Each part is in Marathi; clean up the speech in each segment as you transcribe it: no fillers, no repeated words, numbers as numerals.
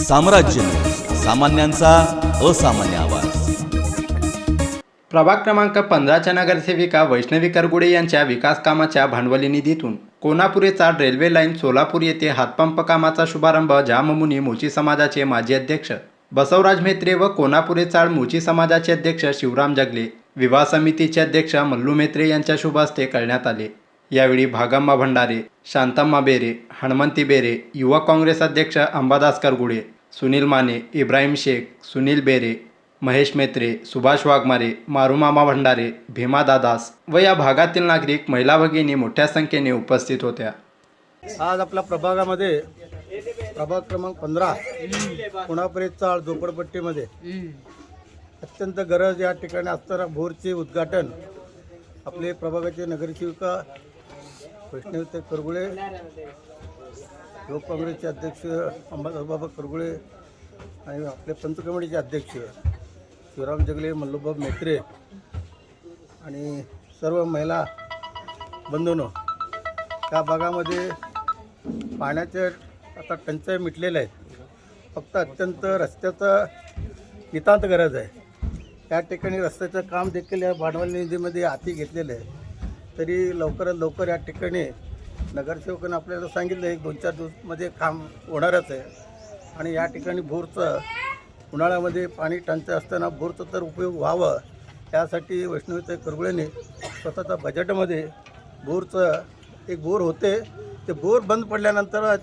साम्राज्य न्यूज, सामान्यांचा असामान्य आवाज। प्रभाग क्रमांक 15च्या नगरसेविका वैष्णवी करगुडे यांच्या विकास कामाच्या भांडवली निधीतून कोनापुरे चाळ रेल्वे लाईन सोलापूर येथे हातपंप कामाचा शुभारंभ जाममुनी मोची समाजाचे माजी अध्यक्ष बसवराज म्हेत्रे व कोनापुरे चाळ मोची समाजाचे अध्यक्ष शिवराम जगले, विवाह समितीचे अध्यक्ष मल्लू म्हेत्रे यांच्या शुभ हस्ते करण्यात आले। यावेळी भागम्मा भंडारे, शांतम्मा बेरे, हनुमंती बेरे, युवा काँग्रेस अध्यक्ष अंबादास करगुडे, सुनील माने, इब्राहिम शेख, सुनील बेरे, महेश म्हेत्रे, सुभाष वाघमारे, मारुमामा भंडारे, भीमा दादास व या भागातील नागरिक, महिला भगिनी मोठ्या संख्येने उपस्थित होत्या। आज आपल्या प्रभागामध्ये प्रभाग क्रमांक 15 कोनापुरे चाळ झोपडपट्टीमध्ये अत्यंत गरज या ठिकाणी असताना बोरचे उद्घाटन आपले प्रभागाचे नगरसेविका वैष्णवी करगुळे, युवक काँग्रेसचे अध्यक्ष अंबादासबाबा करगुळे आणि आपले पंच कमिटीचे अध्यक्ष शिवराम जगले, मल्लूबाब म्हेत्रे आणि सर्व महिला बंधूंनो, त्या भागामध्ये पाण्याचे आता टंचाई मिटलेले आहेत। फक्त अत्यंत रस्त्याचं नितांत गरज आहे। त्या ठिकाणी रस्त्याचं काम देखील या भांडवल निधीमध्ये हाती घेतलेलं आहे। तरी लवकरात लवकर या ठिकाणी नगरसेवकांनी आपल्याला सांगितलं 1-2-4 दिवसामध्ये काम होणारच आहे। आणि या ठिकाणी बोरचं उन्हाळ्यामध्ये पाणी टंचाई असताना बोरचं तर उपयोग व्हावं त्यासाठी वैष्णवी करगुळेने स्वतःच्या बजेटमध्ये बोरचं एक बोर होते, ते बोर बंद पडल्यानंतर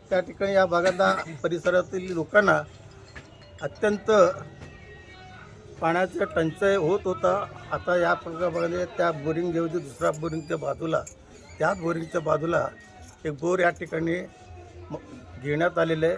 त्या ठिकाणी या भागातल्या परिसरातील लोकांना अत्यंत पाण्याचा टंचाई होत होता। आता या भागामध्ये त्या बोरिंगऐवजी दुसऱ्या बोरिंगच्या बाजूला, त्याच बोरिंगच्या बाजूला एक बोर या ठिकाणी घेण्यात आलेलं आहे।